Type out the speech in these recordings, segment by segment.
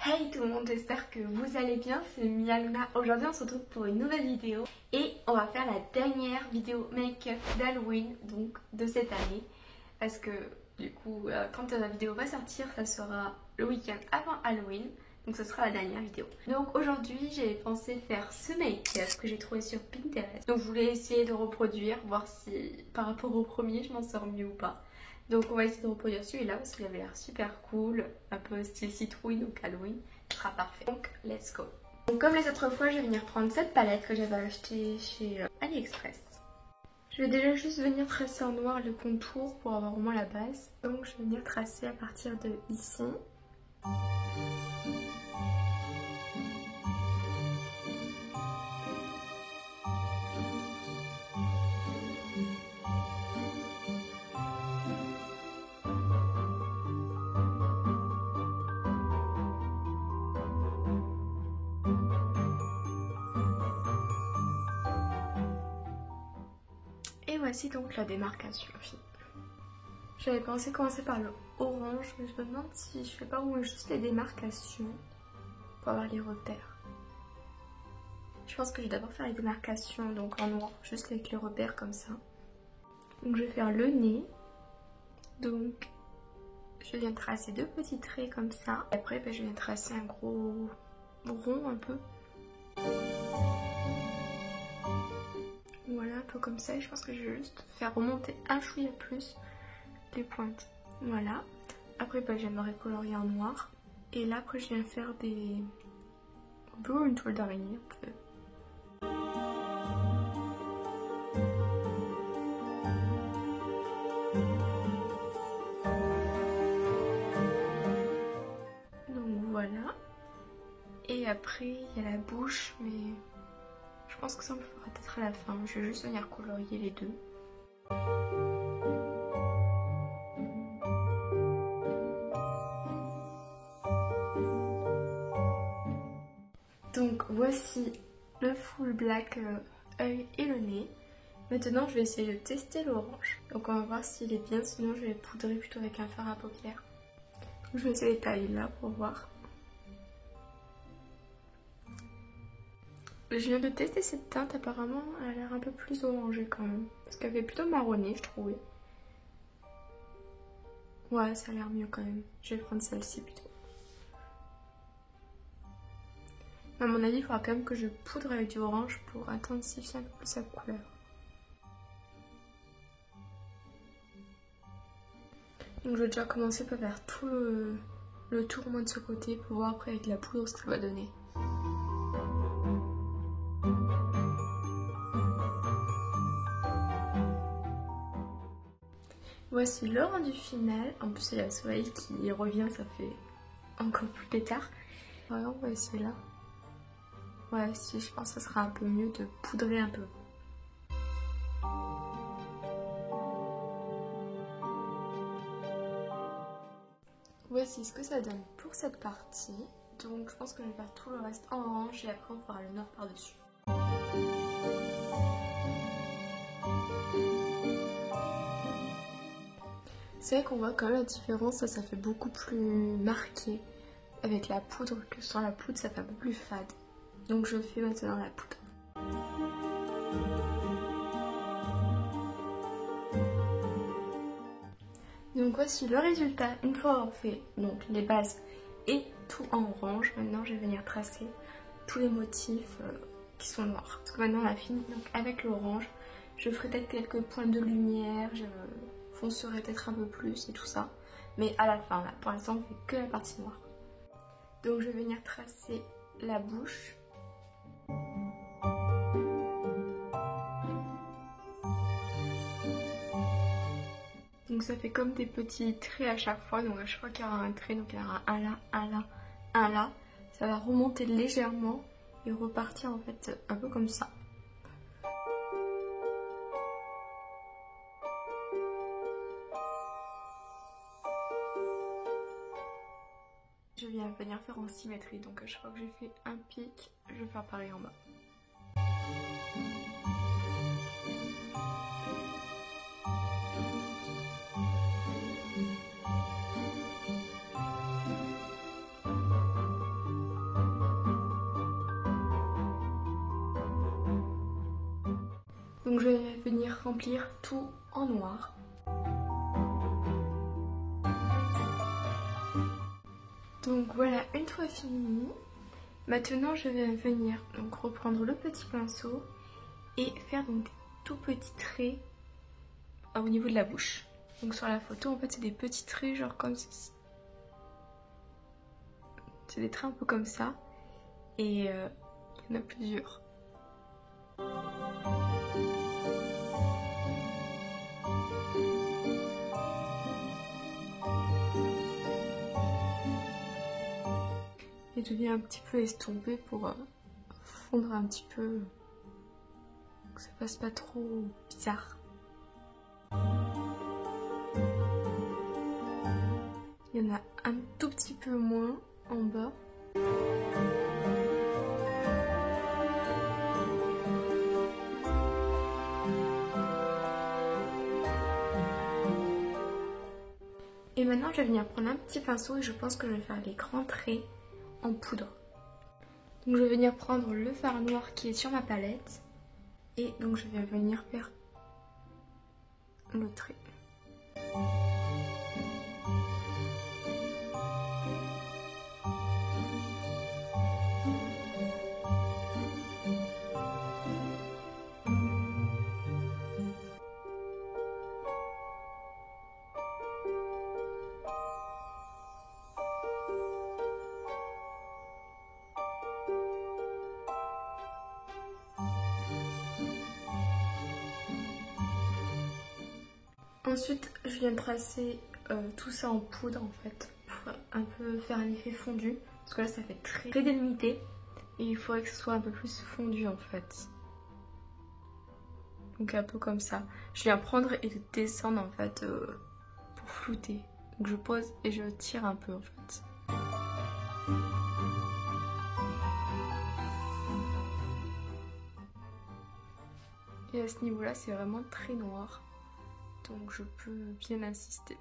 Hey tout le monde, j'espère que vous allez bien, c'est Mia Luna. Aujourd'hui on se retrouve pour une nouvelle vidéo et on va faire la dernière vidéo make-up d'Halloween, donc de cette année. Parce que du coup, quand la vidéo va sortir, ça sera le week-end avant Halloween. Donc ce sera la dernière vidéo. Donc aujourd'hui j'ai pensé faire ce make-up que j'ai trouvé sur Pinterest. Donc je voulais essayer de reproduire, voir si par rapport au premier je m'en sors mieux ou pas. Donc on va essayer de reproduire celui-là parce qu'il avait l'air super cool, un peu style citrouille, donc Halloween, ce sera parfait. Donc let's go. Donc comme les autres fois, je vais venir prendre cette palette que j'avais achetée chez AliExpress. Je vais déjà juste venir tracer en noir le contour pour avoir au moins la base. Donc je vais venir tracer à partir de ici. Et voici donc la démarcation fine. J'avais pensé commencer par le orange, mais je me demande si je fais pas au moins juste les démarcations pour avoir les repères. Je pense que je vais d'abord faire les démarcations donc en noir, juste avec les repères comme ça. Donc je vais faire le nez. Donc je viens tracer deux petits traits comme ça. Et après je viens tracer un gros rond un peu. Voilà, un peu comme ça. Et je pense que je vais juste faire remonter un chouïa plus les pointes. Voilà. Après je viens me recolorier en noir. Et là après je viens faire des... un peu une toile d'araignée un peu. Voilà. Et après, il y a la bouche, mais je pense que ça on le fera peut-être à la fin. Je vais juste venir colorier les deux. Donc voici le full black œil et le nez. Maintenant, je vais essayer de tester l'orange. Donc on va voir s'il est bien, sinon je vais poudrer plutôt avec un fard à paupières. Je vais essayer les tailles là pour voir. Je viens de tester cette teinte, apparemment elle a l'air un peu plus orangée quand même. Parce qu'elle fait plutôt marronné, je trouvais. Ouais, ça a l'air mieux quand même. Je vais prendre celle-ci plutôt. À mon avis, il faudra quand même que je poudre avec du orange pour intensifier un peu plus sa couleur. Donc je vais déjà commencer par faire tout le tour au moins de ce côté pour voir après avec la poudre ce que ça va donner. Voici le rendu final. En plus il y a le soleil qui revient, ça fait encore plus pétard. Ouais, on va essayer là. Ouais, si, je pense que ça sera un peu mieux de poudrer un peu. Voici ce que ça donne pour cette partie. Donc je pense que je vais faire tout le reste en orange et après on fera le noir par-dessus. C'est vrai qu'on voit quand même la différence, ça fait beaucoup plus marqué avec la poudre que sans la poudre ça fait un peu plus fade. Donc je fais maintenant la poudre. Donc voici le résultat une fois avoir fait donc les bases et tout en orange. Maintenant je vais venir tracer tous les motifs qui sont noirs. Parce que maintenant on a fini donc avec l'orange. Je ferai peut-être quelques points de lumière, je foncerai peut-être un peu plus et tout ça. Mais à la fin là, pour l'instant on fait que la partie noire. Donc je vais venir tracer la bouche. Donc ça fait comme des petits traits à chaque fois, donc à chaque fois qu'il y aura un trait, donc il y aura un là, un là, un là. Ça va remonter légèrement et repartir en fait un peu comme ça. Je viens venir faire en symétrie, donc à chaque fois que j'ai fait un pic, je vais faire pareil en bas. Donc je vais venir remplir tout en noir. Donc voilà, une fois fini, maintenant je vais venir donc reprendre le petit pinceau et faire donc des tout petits traits au niveau de la bouche. Donc sur la photo en fait c'est des petits traits genre comme ceci. C'est des traits un peu comme ça et il y en a plusieurs. Et je viens un petit peu estomper pour fondre un petit peu, que ça fasse pas trop bizarre. Il y en a un tout petit peu moins en bas. Et maintenant je vais venir prendre un petit pinceau et je pense que je vais faire les grands traits en poudre. Donc je vais venir prendre le fard noir qui est sur ma palette et donc je vais venir faire le trait. Ensuite, je viens tracer tout ça en poudre en fait, pour un peu faire un effet fondu. Parce que là, ça fait très délimité et il faudrait que ce soit un peu plus fondu en fait. Donc un peu comme ça. Je viens prendre et descendre en fait pour flouter. Donc je pose et je tire un peu en fait. Et à ce niveau-là, c'est vraiment très noir. Donc je peux bien insister.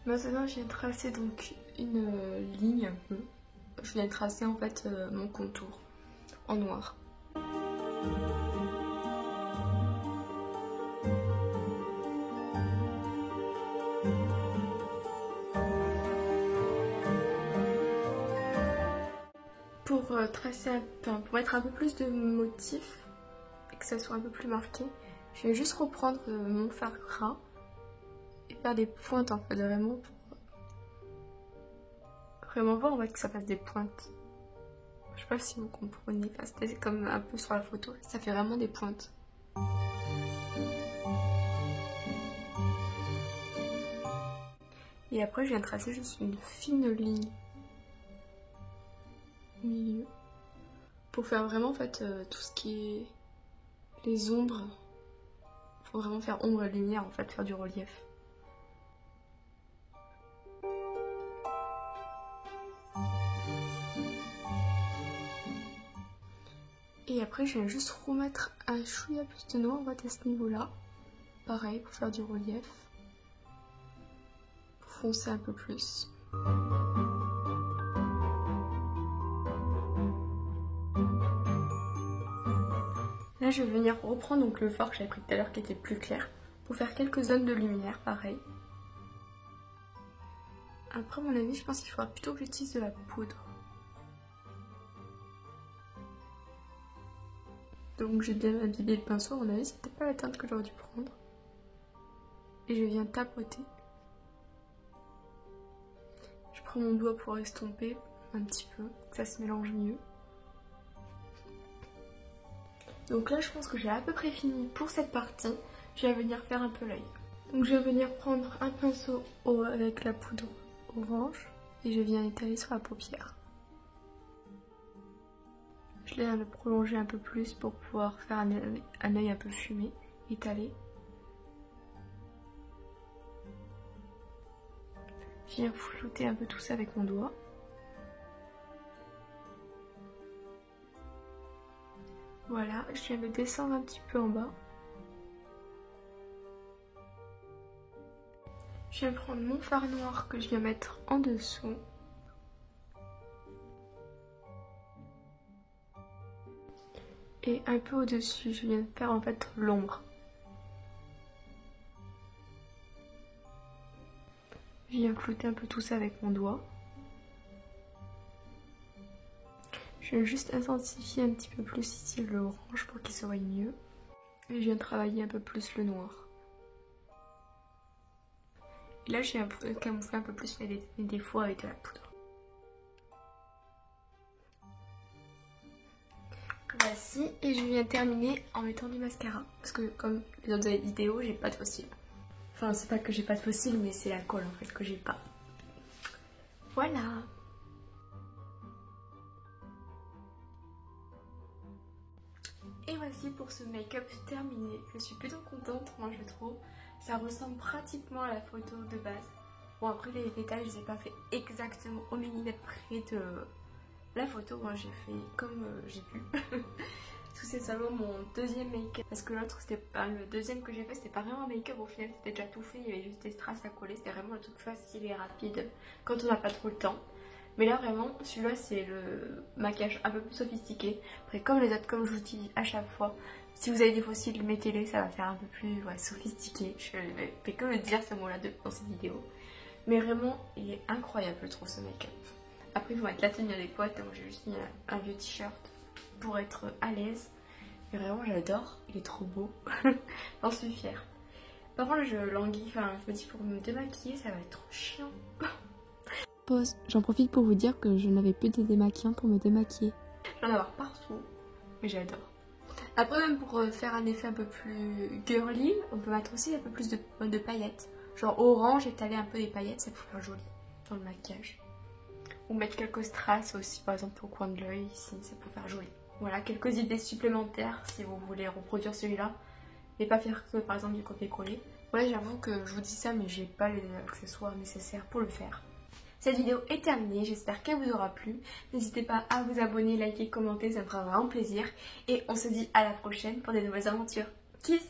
Maintenant je viens tracer donc une ligne un peu. Je viens tracer en fait mon contour en noir. Pour tracer, pour mettre un peu plus de motifs et que ça soit un peu plus marqué, je vais juste reprendre mon fard gras et faire des pointes en fait, vraiment pour vraiment voir en fait que ça fasse des pointes. Je sais pas si vous comprenez, c'était comme un peu sur la photo, ça fait vraiment des pointes. Et après je viens tracer juste une fine ligne au milieu pour faire vraiment en fait tout ce qui est les ombres. Faut vraiment faire ombre et lumière en fait, faire du relief. Et après je viens juste remettre un chouïa plus de noir en fait à ce niveau là. Pareil pour faire du relief. Pour foncer un peu plus. Là je vais venir reprendre donc le fard que j'avais pris tout à l'heure qui était plus clair. Pour faire quelques zones de lumière, pareil. Après à mon avis je pense qu'il faudra plutôt que j'utilise de la poudre. Donc j'ai bien imbibé le pinceau, à mon avis c'était pas la teinte que j'aurais dû prendre. Et je viens tapoter. Je prends mon doigt pour estomper un petit peu, que ça se mélange mieux. Donc là je pense que j'ai à peu près fini pour cette partie. Je vais venir faire un peu l'œil. Donc je vais venir prendre un pinceau avec la poudre orange et je viens étaler sur la paupière. Je viens le prolonger un peu plus pour pouvoir faire un œil un peu fumé, étalé. Je viens flouter un peu tout ça avec mon doigt. Voilà, je viens de descendre un petit peu en bas. Je viens prendre mon fard noir que je viens mettre en dessous. Et un peu au-dessus, je viens de faire en fait l'ombre. Je viens flouter un peu tout ça avec mon doigt. Je viens juste intensifier un petit peu plus ici le orange pour qu'il se voie mieux. Et je viens travailler un peu plus le noir. Et là, j'ai camouflé un peu plus mes défauts avec de la poudre. Voici, et je viens terminer en mettant du mascara. Parce que comme les autres vidéos, j'ai pas de fossiles. Enfin, c'est pas que j'ai pas de fossiles, mais c'est la colle en fait que j'ai pas. Voilà. Et voici pour ce make-up terminé. Je suis plutôt contente, moi je trouve. Ça ressemble pratiquement à la photo de base. Bon, après les détails, je les ai pas fait exactement au millimètre près de la photo. Moi j'ai fait comme j'ai pu. Tout c'est seulement mon deuxième make-up. Parce que l'autre, c'était pas le deuxième que j'ai fait, c'était pas vraiment un make-up au final, c'était déjà tout fait. Il y avait juste des strass à coller. C'était vraiment un truc facile et rapide quand on n'a pas trop le temps. Mais là vraiment, celui-là c'est le maquillage un peu plus sophistiqué. Après comme les autres, comme je vous dis à chaque fois, si vous avez des fossiles, mettez-les, ça va faire un peu plus sophistiqué. Je ne fais que le dire ce mot-là dans cette vidéo. Mais vraiment, il est incroyable je trouve ce make-up. Après il faut mettre la tenue adéquate, moi j'ai juste mis un vieux t-shirt pour être à l'aise. Et vraiment j'adore, il est trop beau. J'en suis fière. Par contre je languis, enfin je me dis pour me démaquiller ça va être trop chiant. Pause. J'en profite pour vous dire que je n'avais plus de démaquillant pour me démaquiller. J'en ai avoir partout, mais j'adore. Après même pour faire un effet un peu plus girly, on peut mettre aussi un peu plus de paillettes. Genre orange, étaler un peu des paillettes, ça peut faire joli dans le maquillage. Ou mettre quelques strass aussi, par exemple au coin de l'œil ici, ça peut faire joli. Voilà, quelques idées supplémentaires si vous voulez reproduire celui-là. Et pas faire que par exemple du copier-coller. Ouais, j'avoue que je vous dis ça, mais j'ai pas les accessoires nécessaires pour le faire. Cette vidéo est terminée, j'espère qu'elle vous aura plu. N'hésitez pas à vous abonner, liker, commenter, ça me fera vraiment plaisir. Et on se dit à la prochaine pour des nouvelles aventures. Kiss!